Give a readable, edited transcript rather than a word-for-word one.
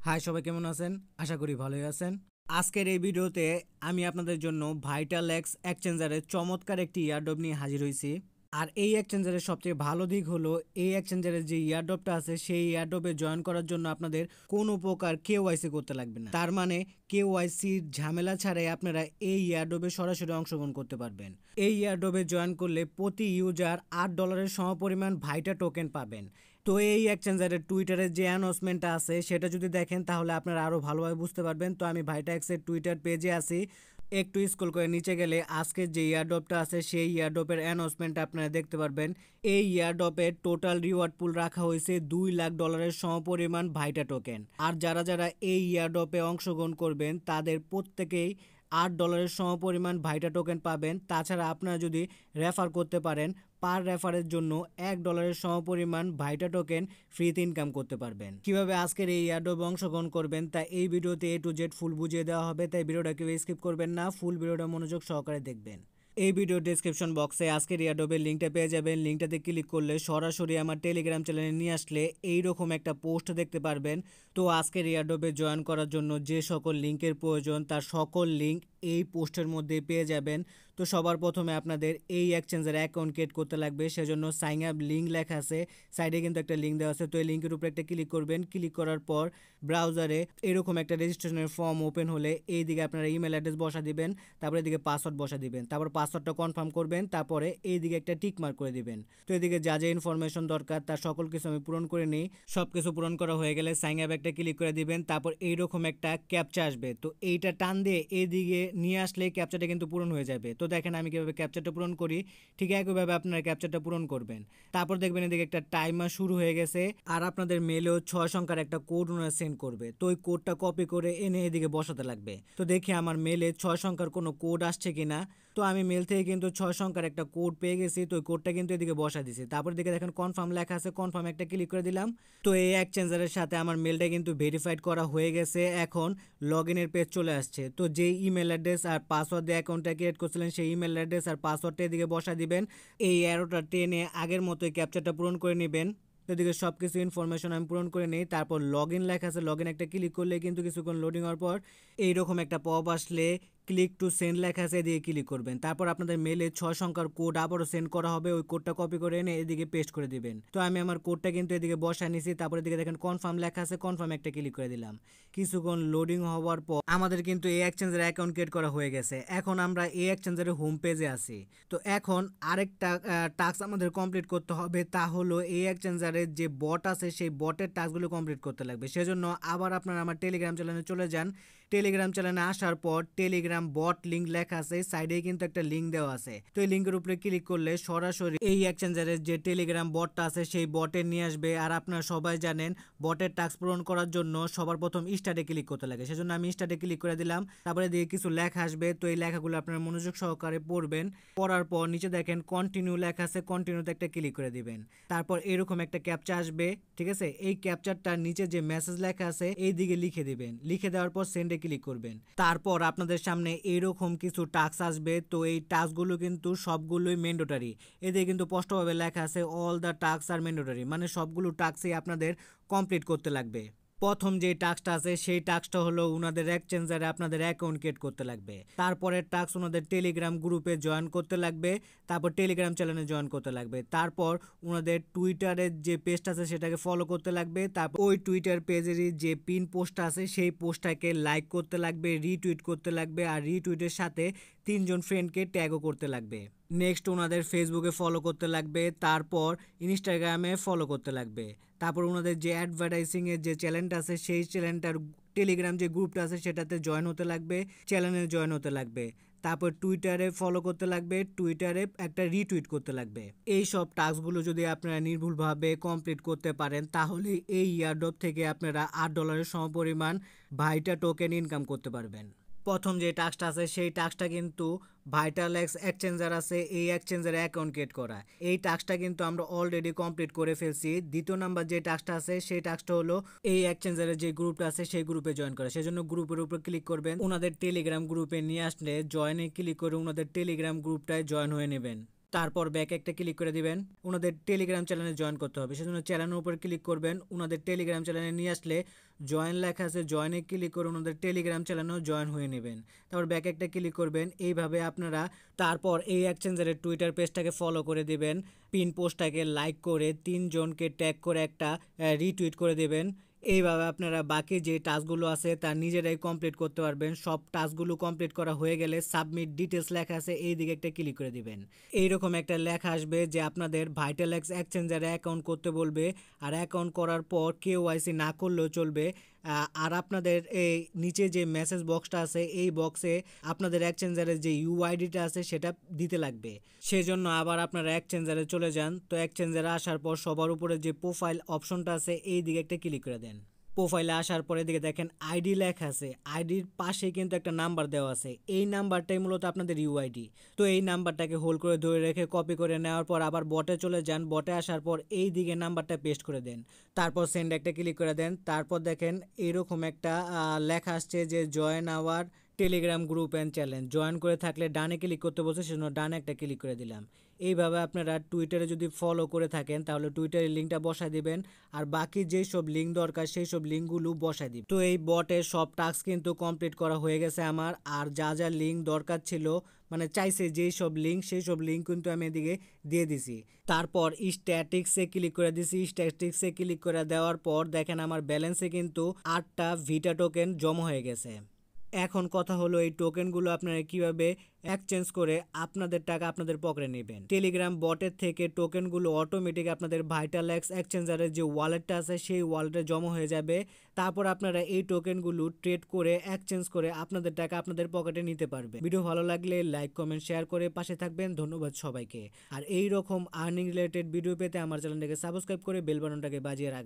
High সবাই কেমন আছেন? আশা করি ভালোই আছেন। আজকের এই ভিডিওতে আমি আপনাদের জন্য ভাইটালেক্স এক্সচেঞ্জারের চমৎকার একটি ইয়ারড্রপ নিয়ে হাজির হয়েছি। আর এই এক্সচেঞ্জারের সবচেয়ে ভালো দিক হলো এই এক্সচেঞ্জারের যে ইয়ারড্রপটা আছে সেই ইয়ারড্রপে জয়েন করার জন্য আপনাদের কোনো প্রকার KYC করতে লাগবে না। তার মানে KYCর ঝামেলা ছাড়াই আপনারা এই ইয়ারড্রপে সরাসরি অংশগ্রহণ করতে পারবেন। এই ইয়ারড্রপে জয়েন করলে প্রতি ইউজার $8 সমপরিমাণ ভাইটা টোকেন পাবেন। তো এই এক্সচেঞ্জারের টুইটারের যে অ্যানাউন্সমেন্টটা আছে সেটা যদি দেখেন তাহলে আপনারা আরও ভালোভাবে বুঝতে পারবেন। তো আমি ভাইটাএক্সের টুইটার পেজে আছি, একটু স্ক্রল করে নিচে গেলে আজকের যে ইয়ারড্রপটা আছে সেই ইয়ারড্রপের অ্যানাউন্সমেন্টটা আপনারা দেখতে পারবেন। এই ইয়ারড্রপের টোটাল রিওয়ার্ড পুল রাখা হয়েছে $2 লাখ সমপরিমাণ ভাইটা টোকেন। আর যারা যারা এই ইয়ারড্রপে অংশগ্রহণ করবেন তাদের প্রত্যেকেই $8 সমপরিমাণ ভাইটা টোকেন পাবেন। তাছাড়া আপনারা যদি রেফার করতে পারেন পার রেফারের জন্য $1 সমপরিমাণ ভাইটা টোকেন ফ্রিতে ইনকাম করতে পারবেন। কিভাবে আজকের এই ইয়ারড্রপে অংশগ্রহণ করবেন তা এই ভিডিওতে A to Z ফুল বুঝিয়ে দেওয়া হবে, তাই ভিডিওটা কেউ স্কিপ করবেন না, ফুল ভিডিওটা মনোযোগ সহকারে দেখবেন। এই ভিডিও ডেসক্রিপশন বক্সে আজকের ইয়ারড্রপের লিঙ্কটা পেয়ে যাবেন। লিঙ্কটাতে ক্লিক করলে সরাসরি আমার টেলিগ্রাম চ্যানেলে নিয়ে আসলে এইরকম একটা পোস্ট দেখতে পারবেন। তো আজকের ইয়ারড্রপে জয়েন করার জন্য যে সকল লিঙ্কের প্রয়োজন তার সকল লিঙ্ক এই পোস্টের মধ্যে পেয়ে যাবেন। তো সবার প্রথমে আপনাদের এই এক্সচেঞ্জের অ্যাকাউন্ট ক্রিয়েট করতে লাগবে, সেজন্য সাইন আপ লিঙ্ক লেখা আছে, সাইডে কিন্তু একটা লিঙ্ক দেওয়া আছে। তো এই লিঙ্কের উপরে একটা ক্লিক করবেন। ক্লিক করার পর ব্রাউজারে এরকম একটা রেজিস্ট্রেশনের ফর্ম ওপেন হলে এইদিকে আপনারা ইমেল অ্যাড্রেস বসা দিবেন, তারপরে এদিকে পাসওয়ার্ড বসা দিবেন, তারপর পাসওয়ার্ডটা কনফার্ম করবেন, তারপরে এইদিকে একটা টিক মার্ক করে দিবেন। তো এদিকে যা যা ইনফরমেশন দরকার তার সকল কিছু আমি পূরণ করে নিই। সব কিছু পূরণ করা হয়ে গেলে সাইন আপ একটা ক্লিক করে দিবেন, তারপর এইরকম একটা ক্যাপচা আসবে। তো এইটা টান দিয়ে এইদিকে নিয়ে আসলে ক্যাপচাটা কিন্তু পূরণ হয়ে যাবে। তো দেখেন আমি কিভাবে ক্যাপচাটা পূরণ করি, ঠিক একইভাবে আপনারা ক্যাপচাটা পূরণ করবেন। তারপর দেখবেন এদিকে একটা টাইমার শুরু হয়ে গেছে আর আপনাদের মেলেও 6 সংখ্যার একটা কোড ওনারা সেন্ড করবে। তো ওই কোডটা কপি করে এনে এদিকে বসাতে লাগবে। তো দেখি আমার মেলে 6 সংখ্যার কোনো কোড আসছে কিনা। তো আমি মেল থেকে কিন্তু 6 সংখ্যার একটা কোড পেয়ে গেছি। তো ওই কোডটা কিন্তু এদিকে বসা দিছি। তারপর দিকে দেখেন কনফার্ম লেখা আছে, কনফার্ম একটা ক্লিক করে দিলাম। তো এই এক্সচেঞ্জারের সাথে আমার মেলটা কিন্তু ভেরিফাইড করা হয়ে গেছে। এখন লগ ইনের পেজ চলে আসছে। তো যেই ইমেল অ্যাড্রেস আর পাসওয়ার্ড দিয়ে অ্যাকাউন্টটা ক্রিয়েট করছিলেন সেই ইমেল অ্যাড্রেস আর পাসওয়ার্ডটা এদিকে বসা দিবেন। এই অ্যারোটা টেনে আগের মতোই ক্যাপচারটা পূরণ করে নেবেন। এদিকে সব কিছু ইনফরমেশন আমি পূরণ করে নিই। তারপর লগ ইন লেখা আছে, লগ ইন একটা ক্লিক করলে কিন্তু কিছুক্ষণ লোডিং হওয়ার পর এইরকম একটা পপ আসলে ক্লিক টু সেন্ড লেখা আছে, এদিকে ক্লিক করবেন। তারপর আপনাদের মেলে 6 সংখ্যার কোড আবারও সেন্ড করা হবে, ওই কোডটা কপি করে এনে এদিকে পেস্ট করে দিবেন। তো আমি আমার কোডটা কিন্তু এদিকে বসায় নিছি। তারপর এদিকে দেখেন কনফার্ম লেখা আছে, কনফার্ম একটা ক্লিক করে দিলাম। কিছুক্ষণ লোডিং হওয়ার পর আমাদের কিন্তু এই এক্সচেঞ্জের অ্যাকাউন্ট ক্রিয়েট করা হয়ে গেছে। এখন আমরা এই এক্সচেঞ্জের হোম পেজে আছি। তো এখন আরেকটা টাস্ক আমাদের কমপ্লিট করতে হবে, তা হলো এই এক্সচেঞ্জারের যে বট আছে সেই বটের টাস্কগুলো কমপ্লিট করতে লাগবে। সেজন্য আবার আপনারা আমার টেলিগ্রাম চ্যানেলে চলে যান। টেলিগ্রাম চ্যানেলে আসার পর টেলিগ্রাম বট লিঙ্ক লেখা আছে, সাইডে কিন্তু একটা লিঙ্ক দেওয়া আছে। তো এই লিঙ্কের উপরে ক্লিক করলে সরাসরি এই এক্সচেঞ্জারের যে টেলিগ্রাম বটটা আছে সেই বটে নিয়ে আসবে। আর আপনারা সবাই জানেন বটের টাস্ক পূরণ করার জন্য সবার প্রথম স্টার্টে ক্লিক করতে লাগে, সেজন্য আমি স্টার্টে ক্লিক করে দিলাম। তারপরে দিয়ে কিছু লেখা আসবে, তো এই লেখাগুলো আপনারা মনোযোগ সহকারে পড়বেন। পড়ার পর নিচে দেখেন কন্টিনিউ লেখা আছে, কন্টিনিউতে একটা ক্লিক করে দিবেন। তারপর এরকম একটা ক্যাপচা আসবে, ঠিক আছে। এই ক্যাপচারটার নিচে যে মেসেজ লেখা আছে এই দিকে লিখে দিবেন। লিখে দেওয়ার পর সেন্ডে ক্লিক করবেন। তারপর আপনাদের সামনে এরকম কিছু টাস্ক আসবে। তো এই টাস্কগুলো কিন্তু সবগুলোই ম্যান্ডেটরি। এদিকে কিন্তু স্পষ্টভাবে লেখা আছে all the task are mandatory, মানে সবগুলো টাস্কই আপনাদের কমপ্লিট করতে লাগবে। প্রথম যে টাস্কটা আছে সেই টাস্কটা হলো উনাদের এক্সচেঞ্জারে আপনাদের অ্যাকাউন্ট ক্রিয়েট করতে লাগবে। তারপরের টাস্ক ওনাদের টেলিগ্রাম গ্রুপে জয়েন করতে লাগবে, তারপর টেলিগ্রাম চ্যানেলে জয়েন করতে লাগবে। তারপর ওনাদের টুইটারের যে পেজটা আছে সেটাকে ফলো করতে লাগবে। তারপর ওই টুইটার পেজেরই যে পিন পোস্টটা আছে সেই পোস্টটাকে লাইক করতে লাগবে, রিটুইট করতে লাগবে, আর রিটুইটের সাথে 3 জন ফ্রেন্ডকে ট্যাগও করতে লাগবে। নেক্সট ওনাদের ফেসবুকে ফলো করতে লাগবে, তারপর ইনস্টাগ্রামে ফলো করতে লাগবে। তারপর ওনাদের যে অ্যাডভার্টাইজিংয়ের যে চ্যানেলটা আছে সেই চ্যানেলটার টেলিগ্রাম যে গ্রুপটা আছে সেটাতে জয়েন হতে লাগবে, চ্যানেলে জয়েন হতে লাগবে। তারপর টুইটারে ফলো করতে লাগবে, টুইটারে একটা রিটুইট করতে লাগবে। এই সব টাস্কগুলো যদি আপনারা নির্ভুলভাবে কমপ্লিট করতে পারেন তাহলে এই ইয়ারড্রপ থেকে আপনারা $8 সমপরিমাণ ভাইটা টোকেন ইনকাম করতে পারবেন। প্রথম যে টাস্কটা আছে সেই টাস্কটা কিন্তু ভাইটালেক্স এক্সচেঞ্জার আছে এই এক্সচেঞ্জারে অ্যাকাউন্ট ক্রিয়েট করা। এই টাস্কটা কিন্তু আমরা অলরেডি কমপ্লিট করে ফেলছি। দ্বিতীয় নাম্বার যে টাস্কটা আছে সেই টাস্কটা হলো এই এক্সচেঞ্জারের যে গ্রুপটা আছে সেই গ্রুপে জয়েন করা। সেজন্য গ্রুপের উপর ক্লিক করবেন, ওনাদের টেলিগ্রাম গ্রুপে নিয়ে আসলে জয়েনে ক্লিক করে ওনাদের টেলিগ্রাম গ্রুপটায় জয়েন হয়ে নেবেন। তারপর ব্যাক একটা ক্লিক করে দিবেন। ওনাদের টেলিগ্রাম চ্যানেলে জয়েন করতে হবে, সেজন্য চ্যানেলের উপর ক্লিক করবেন। ওনাদের টেলিগ্রাম চ্যানেলে নিয়ে আসলে জয়েন লেখা আছে, জয়েনে ক্লিক করে ওনাদের টেলিগ্রাম চ্যানেলেও জয়েন হয়ে নেবেন। তারপর ব্যাক একটা ক্লিক করবেন। এইভাবে আপনারা তারপর এই এক্সচেঞ্জারের টুইটার পেজটাকে ফলো করে দিবেন, পিন পোস্টটাকে লাইক করে 3 জনকে ট্যাগ করে একটা রিটুইট করে দেবেন। এইভাবে আপনারা বাকি যে টাস্কগুলো আছে তা নিজেরাই কমপ্লিট করতে পারবেন। সব টাস্কগুলো কমপ্লিট করা হয়ে গেলে সাবমিট ডিটেলস লেখা আছে, এই দিকে একটা ক্লিক করে দিবেন। এইরকম একটা লেখা আসবে যে আপনাদের ভাইটালেক্স এক্সচেঞ্জারে অ্যাকাউন্ট করতে বলবে। আর অ্যাকাউন্ট করার পর কেওয়াইসি না করলেও চলবে। আর আপনাদের এই নিচে যে মেসেজ বক্সটা আছে এই বক্সে আপনাদের এক্সচেঞ্জারের যে ইউআইডিটা আছে সেটা দিতে লাগবে। সেজন্য আবার আপনারা এক্সচেঞ্জারে চলে যান। তো এক্সচেঞ্জারে আসার পর সবার উপরে যে প্রোফাইল অপশনটা আছে এই দিকে একটা ক্লিক করে দেন। প্রোফাইলে আসার পরে দিকে দেখেন আইডি লেখা আছে, আইডির পাশে কিন্তু একটা নাম্বার দেওয়া আছে, এই নাম্বারটাই মূলত আপনাদের ইউআইডি। তো এই নাম্বারটাকে হোল্ড করে ধরে রেখে কপি করে নেওয়ার পর আবার বটে চলে যান। বটে আসার পর এই দিকে নাম্বারটা পেস্ট করে দেন। তারপর সেন্ড একটা ক্লিক করে দেন। তারপর দেখেন এরকম একটা লেখা আসছে যে join our Telegram group and challenge. Join করে থাকলে ডানে ক্লিক করতে বলছে, সেজন্য ডানে একটা ক্লিক করে দিলাম। এইভাবে আপনারা টুইটারে যদি ফলো করে থাকেন তাহলে টুইটারের লিঙ্কটা বসায় দিবেন, আর বাকি যেই সব লিঙ্ক দরকার সেই সব লিঙ্কগুলো বসায় দিবেন। তো এই বটের সব টাস্ক কিন্তু কমপ্লিট করা হয়ে গেছে আমার। আর যা যা লিঙ্ক দরকার ছিল মানে চাইছে যেই সব লিঙ্ক সেই সব লিঙ্ক কিন্তু আমি এদিকে দিয়ে দিছি। তারপর স্ট্যাটিক্সে ক্লিক করে দিছি। স্ট্যাটিক্সে ক্লিক করে দেওয়ার পর দেখেন আমার ব্যালেন্সে কিন্তু 8টা ভিটা টোকেন জমা হয়ে গেছে। এখন কথা হলো এই টোকেনগুলো আপনারা কিভাবে এক্সচেঞ্জ করে আপনাদের টাকা আপনাদের পকেটে নেবেন। টেলিগ্রাম বটের থেকে টোকেনগুলো অটোমেটিক আপনাদের ভাইটালেক্স এক্সচেঞ্জারের যে ওয়ালেটটা আছে সেই ওয়ালেটে জমা হয়ে যাবে। তারপর আপনারা এই টোকেনগুলো ট্রেড করে এক্সচেঞ্জ করে আপনাদের টাকা আপনাদের পকেটে নিতে পারবেন। ভিডিও ভালো লাগলে লাইক কমেন্ট শেয়ার করে পাশে থাকবেন। ধন্যবাদ সবাইকে। আর এই রকম আর্নিং রিলেটেড ভিডিও পেতে আমার চ্যানেলটাকে সাবস্ক্রাইব করে বেল বাটনটাকে বাজিয়ে রাখবেন।